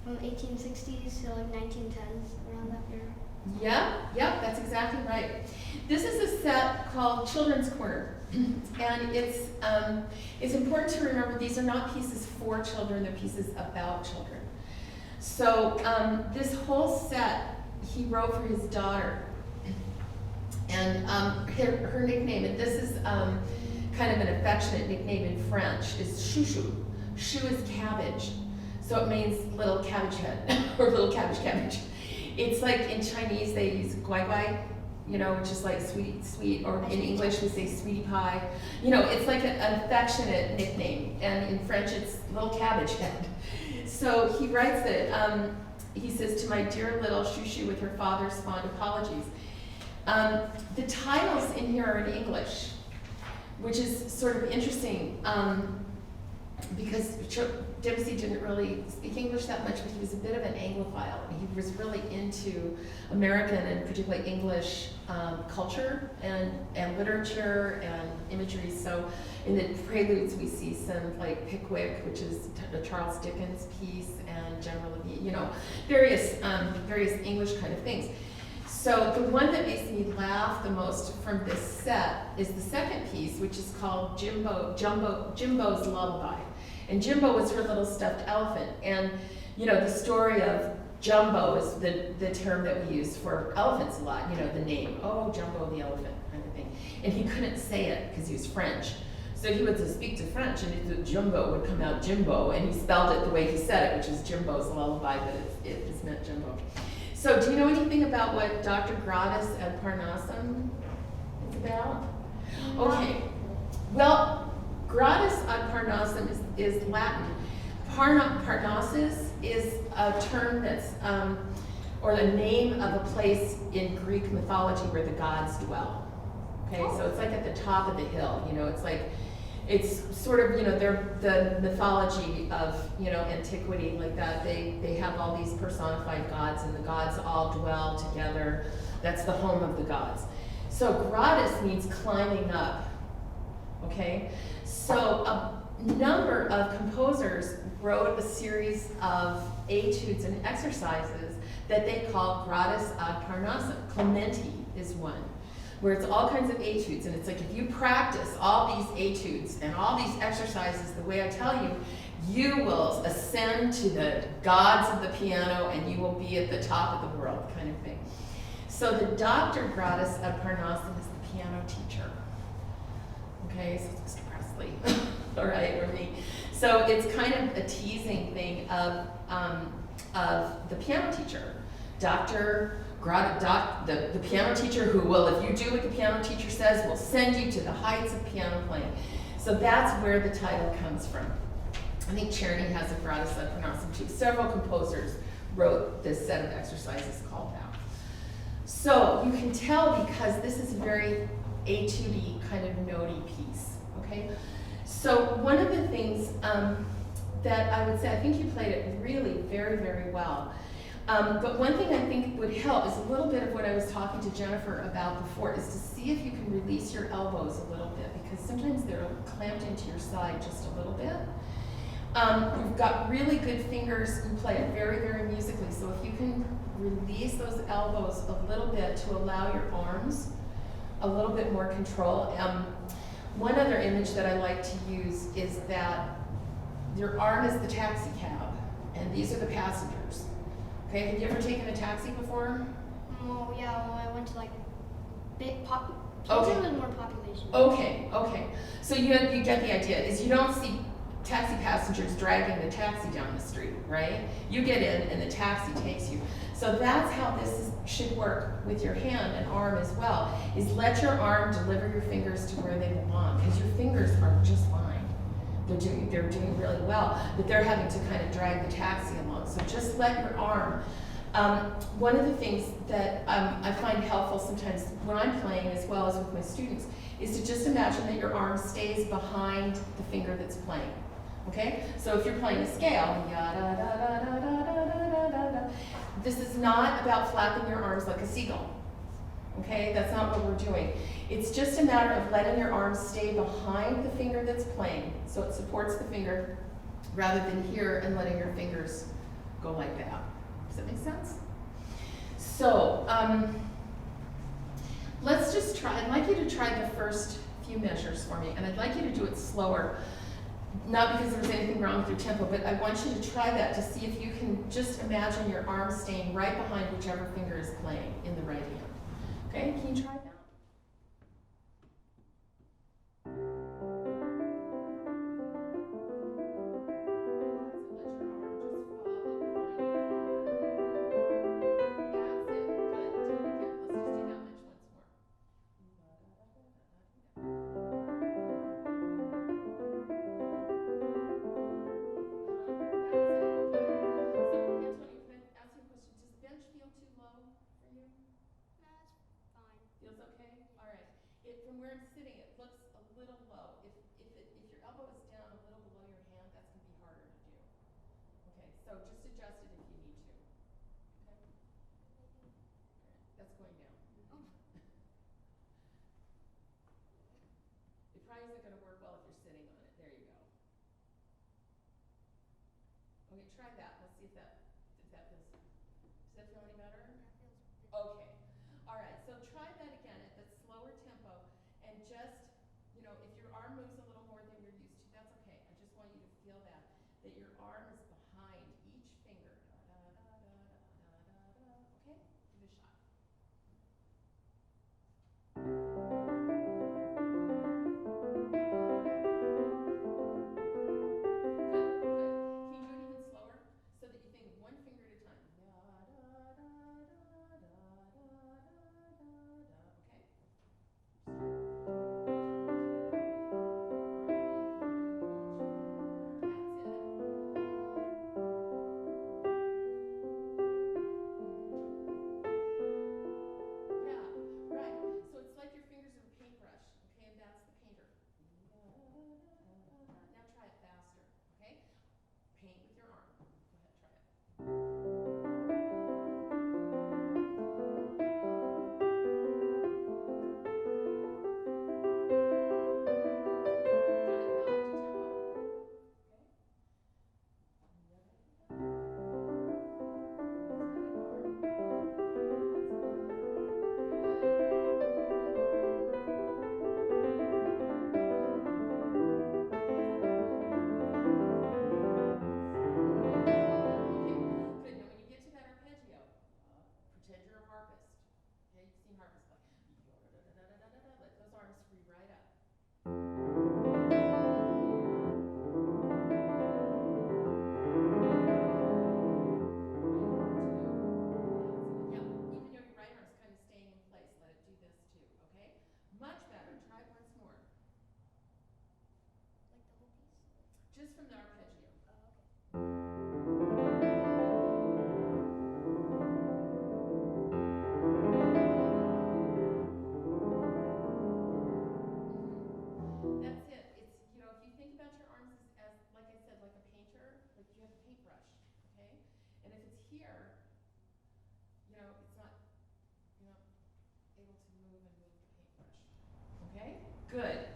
from 1860s to like 1910s, around that era. Yeah, that's exactly right. This is a set called Children's Corner, and it's important to remember these are not pieces for children, they're pieces about children. So this whole set he wrote for his daughter, and her nickname, and this is kind of an affectionate nickname in French, is chouchou. Chou is cabbage, so it means little cabbage head, or little cabbage. It's like in Chinese they use guai guai, you know, which is like sweet, or in English we say sweetie pie. You know, it's like an affectionate nickname, and in French it's little cabbage head. So he writes it, he says, "To my dear little chouchou with her father's fond apologies." The titles in here are in English, which is sort of interesting, because Debussy didn't really speak English that much, but he was a bit of an Anglophile. He was really into American and particularly English culture and literature and imagery. So in the preludes we see some like Pickwick, which is a Charles Dickens piece, and General Lee, you know, various English kind of things. So the one that makes me laugh the most from this set is the second piece, which is called Jimbo's Lullaby. And Jimbo was her little stuffed elephant. And you know, the story of Jumbo is the term that we use for elephants a lot, you know, the name, oh, Jumbo the elephant kind of thing. And he couldn't say it because he was French. So he would speak to French, and Jumbo would come out Jimbo, and he spelled it the way he said it, which is Jimbo's Lullaby, but it is meant Jumbo. So do you know anything about what Dr. Gradus at Parnassum is about? Okay, well, Gradus ad Parnassum is Latin. Parnassus is a term that's, or the name of a place in Greek mythology where the gods dwell. Okay, so it's like at the top of the hill, you know, it's sort of, you know, they're the mythology of, you know, antiquity like that. They have all these personified gods, and the gods all dwell together. That's the home of the gods. So Gradus means climbing up, okay? So a number of composers wrote a series of etudes and exercises that they call Gradus ad Parnassum. Clementi is one, where it's all kinds of etudes, and it's like if you practice all these etudes and all these exercises the way I tell you, you will ascend to the gods of the piano and you will be at the top of the world, kind of thing. So the Dr. Gradus ad Parnassum is the piano teacher. Okay, so it's Mr. Presley, all right, or me. So it's kind of a teasing thing of the piano teacher. The piano teacher who will, if you do what the piano teacher says, will send you to the heights of piano playing. So that's where the title comes from. I think Czerny has a Gradus ad Parnassum too. Several composers wrote this set of exercises called that. So you can tell because this is a very etude-y kind of notey piece, okay? So one of the things that I would say, I think you played it really very, very well. But one thing I think would help is a little bit of what I was talking to Jennifer about before, is to see if you can release your elbows a little bit, because sometimes they're clamped into your side just a little bit. You've got really good fingers, you play it very, very musically, so if you can release those elbows a little bit to allow your arms a little bit more control. One other image that I like to use is that your arm is the taxi cab, and these are the passengers. Okay, have you ever taken a taxi before? Oh yeah, well, I went to like big Okay. with more population. Okay. So you get the idea, is you don't see taxi passengers dragging the taxi down the street, right? You get in and the taxi takes you. So that's how this should work with your hand and arm as well, is let your arm deliver your fingers to where they belong, because your fingers are just fine. They're doing really well, but they're having to kind of drag the taxi along. So just let your arm. One of the things that I find helpful sometimes when I'm playing, as well as with my students, is to just imagine that your arm stays behind the finger that's playing. Okay? So if you're playing a scale, this is not about flapping your arms like a seagull. Okay? That's not what we're doing. It's just a matter of letting your arms stay behind the finger that's playing, so it supports the finger, rather than here and letting your fingers go like that. Does that make sense? So, let's just try, I'd like you to try the first few measures for me, and I'd like you to do it slower. Not because there's anything wrong with your tempo, but I want you to try that to see if you can just imagine your arm staying right behind whichever finger is playing in the right hand. Okay, can you try that? From where I'm sitting, it looks a little low. If your elbow is down a little below your hand, that's going to be harder to do. Okay, so just adjust it if you need to. Okay? That's going down. It probably isn't going to work well if you're sitting on it. There you go. Okay, try that. Let's see if that feels. Does that feel any better? Okay. All right, so try that again at that slower tempo, and just, if your arm moves a little more than you're used to, that's okay. I just want you to feel that your arm is behind each finger. Da, da, da, da, da, da, da, da. Okay, give it a shot. Just from the arpeggio. Oh, okay. That's it. It's, if you think about your arms as, like I said, like a painter, like you have a paintbrush, okay? And if it's here, it's not, able to move and move the paintbrush. Okay? Good.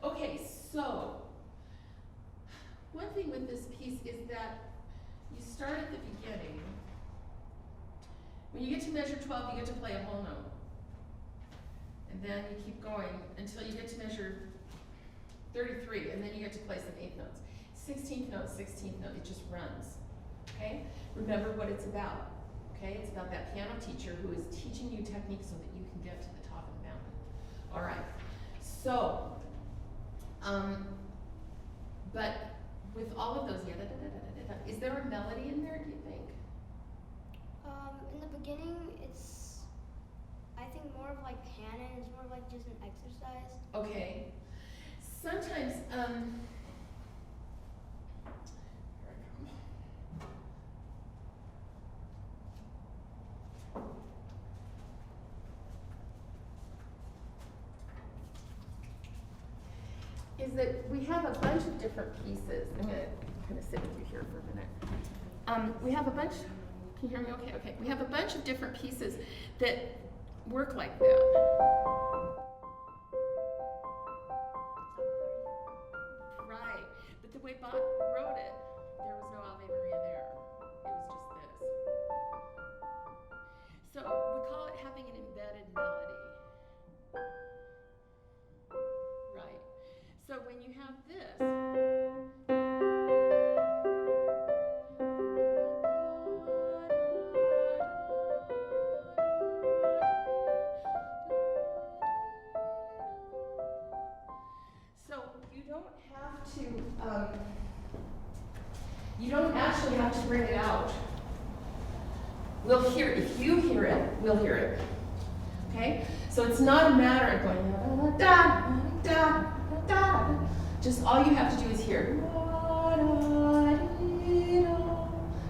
Okay, so one thing with this piece is that you start at the beginning. When you get to measure 12, you get to play a whole note. And then you keep going until you get to measure 33, and then you get to play some eighth notes. 16th note, 16th note, it just runs. Okay? Remember what it's about. Okay? It's about that piano teacher who is teaching you technique so that you can get to the top of the mountain. All right. So, but with all of those, is there a melody in there, do you think? In the beginning, it's, I think, more of like canon. It's more like just an exercise. Okay. Sometimes, is that we have a bunch of different pieces. I'm going to kind of sit with you here for a minute. We have a bunch, can you hear me okay? Okay. We have a bunch of different pieces that work like that. Right. But the way Bach wrote it, there was you have this, so you don't actually have to bring it out. We'll hear it. If you hear it, we'll hear it. Okay? So it's not a matter of going da da da da. Just all you have to do is hear.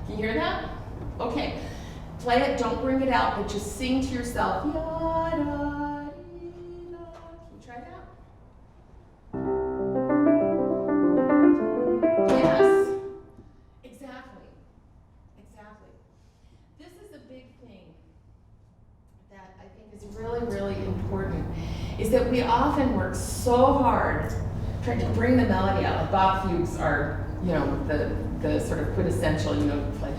Can you hear that? Okay. Play it, don't bring it out, but just sing to yourself. Can you try that? Yes. Exactly. Exactly. This is a big thing that I think is really, really important, is that we often work so hard trying to bring the melody out. Like Bob fugues are, the sort of quintessential, like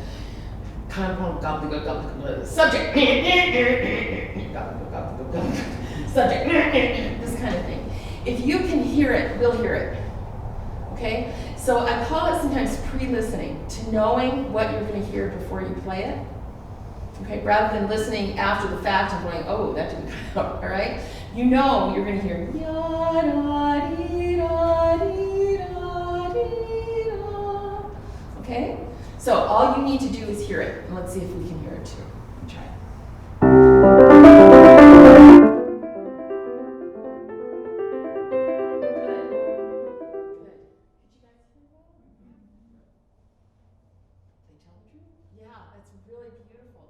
kind of gobbledygook, subject, subject, this kind of thing. If you can hear it, we'll hear it. Okay? So I call it sometimes pre-listening, to knowing what you're going to hear before you play it. Okay, rather than listening after the fact and going, oh, that didn't come out, all right? You know you're going to hear okay? So all you need to do is hear it. And let's see if we can hear it too. Try it. Good. Good. Did you guys hear that? They tell the truth? Yeah, that's really beautiful.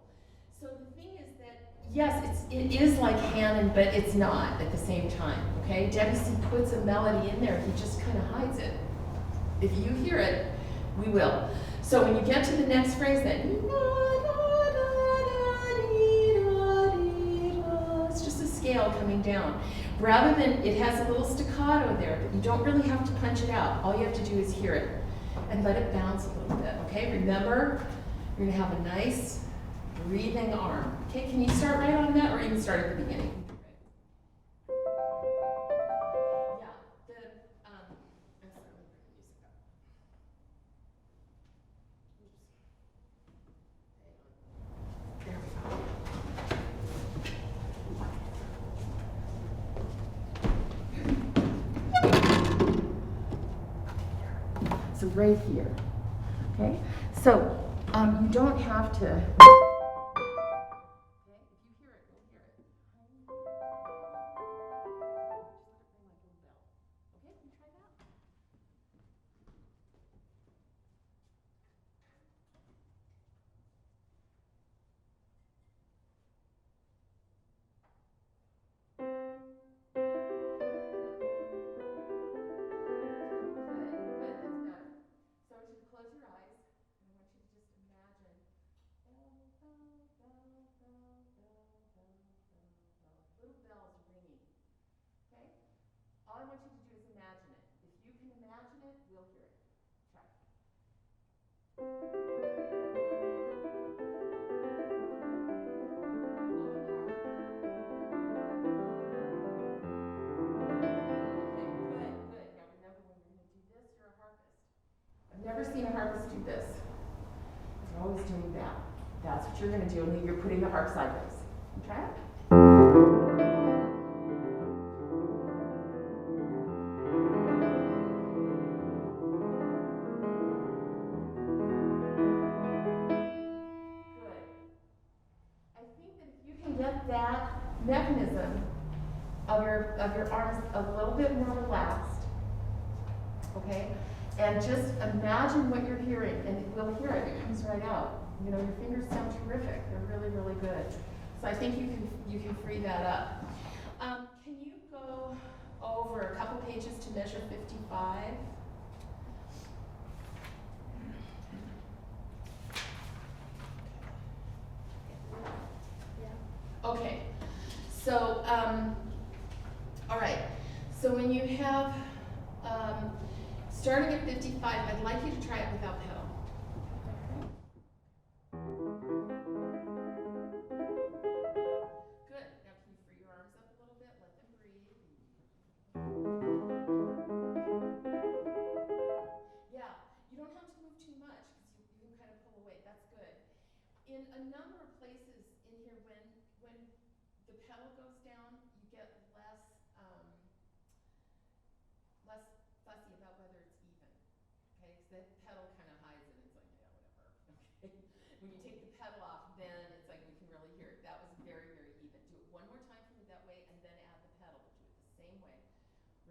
So the thing is that, yes, it is like Hanon, but it's not at the same time, okay? Debussy puts a melody in there, he just kind of hides it. If you hear it, we will. So when you get to the next phrase, then, it's just a scale coming down. Rather than, it has a little staccato there, but you don't really have to punch it out. All you have to do is hear it and let it bounce a little bit, okay? Remember, you're gonna have a nice breathing arm. Okay, can you start right on that, or you can start at the beginning? Yeah, I'm sorry, let me bring the music up. Oops. There we go. So right here, okay? So you don't have to. Close your eyes, and I want you to just imagine bell, bell, bell, bell, bell, bell, bell, bell. Little bells ringing. Okay? All I want you to do is imagine it. If you can imagine it, we'll hear it. Try. Okay, good. Now remember, when you're going to do this, you're a harpist. I've never seen a harpist do this. They're always doing that. That's what you're going to do, and then you're putting the harp sideways. Try it. Good. I think that if you can get that mechanism of your arms a little bit more relaxed, okay? And just imagine what you're hearing, and we'll hear it. It comes right out. Your fingers sound terrific. They're really, really good. So I think you can free that up. Can you go over a couple pages to measure 55? Yeah. Okay. So, all right. So when you have starting at 55, I'd like you to try it without pedal. Good. Now can you free your arms up a little bit? Let them breathe.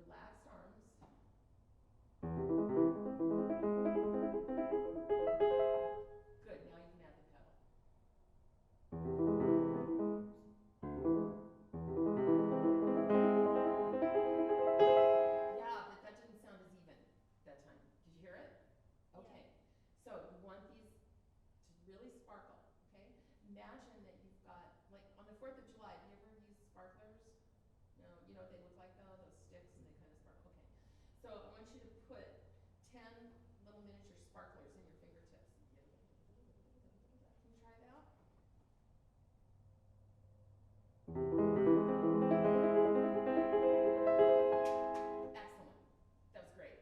relaxed arms. Good, now you can add the pedal. Yeah, that didn't sound as even that time. Did you hear it? Okay. Yeah. So you want these to really sparkle, okay? Imagine that you've got, like on the 4th of July, do you ever use sparklers? No, you know what they look like though? Those sticks and they kind of sparkle. Okay. So I want you to put 10 little miniature sparklers in your fingertips. Can you try it out? Excellent. That was great.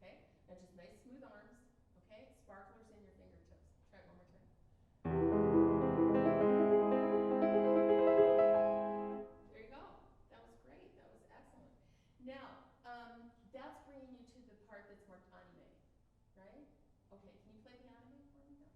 Okay? Now just nice smooth arms. Okay? Sparklers in your fingertips. Try it one more time. There you go. That was great. That was excellent. Now, that's bringing you to the part that's marked anime, right? Okay, can you play the anime for me now?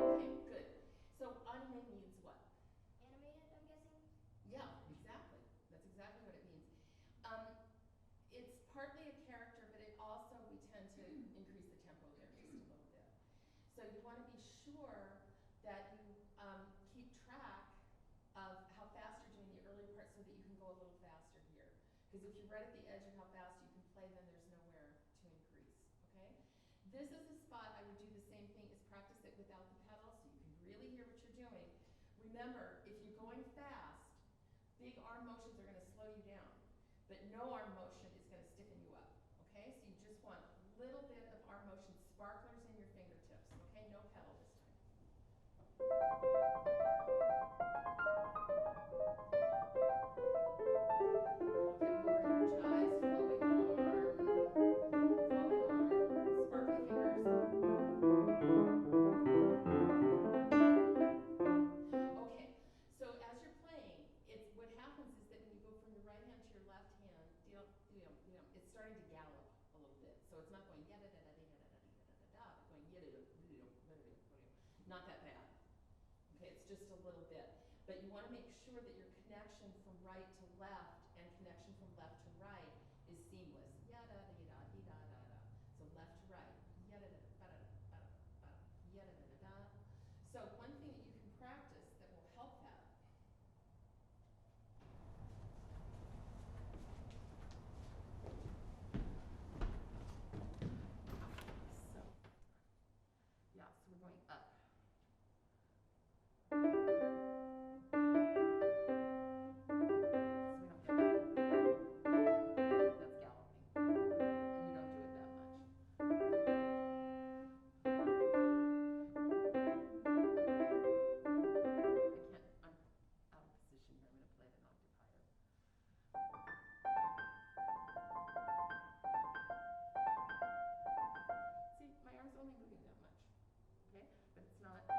Okay, good. So anime means what? Animated, I'm guessing? Yeah, exactly. That's exactly what it means. It's partly a character, but it also, we tend to increase the tempo there just a little bit. So you want to be sure that you keep track of how fast you're doing the early part so that you can go a little faster here. Because if you're right at the edge of how fast you can play, then there's nowhere to increase, okay? This is a spot I would do the same thing as practice it without the pedal so you can really hear what you're doing. Remember, if you're going fast, big arm motions are going to slow you down, but no arm motion is going to stiffen you up, okay? So you just want a little bit of arm motion, sparklers in your fingertips, okay? No pedal this time. Get more energized, flowing arm, sparkly fingers. Okay, so as you're playing, what happens is that when you go from your right hand to your left hand, it's starting to gallop a little bit. So it's not going yada da da da da da da da da, but going yada da da da. Not that bad. Okay, it's just a little bit. But you want to make sure that your connection from right to left and connection from left to right is seamless. Yada da da da da da. So left to right. Yada da da da da da. Yada da da da. So one thing that you can practice that will help that. So, yeah, so we're going up. So we don't get that. That's galloping. And you don't do it that much. I'm out of position here. I'm going to play it an octave higher. See, my arm's only moving that much, okay? But it's not. Put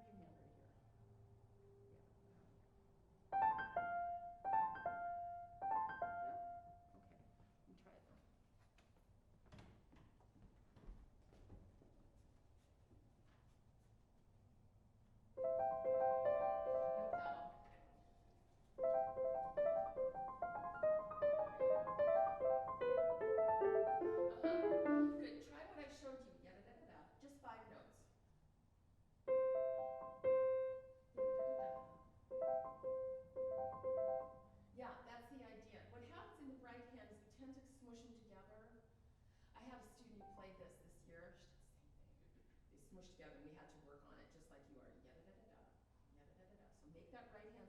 your hand right here. Yeah. Yeah? Okay. You try it though. No pedal. Good. Try what I showed you. Yada da da da. Just 5 notes. Yeah, that's the idea. What happens in the right hand is we tend to smush them together. I had a student who played this year. She did the same thing. They smushed together and we had to work on it just like you are. Yada da da da. Yada da da da. So make that right hand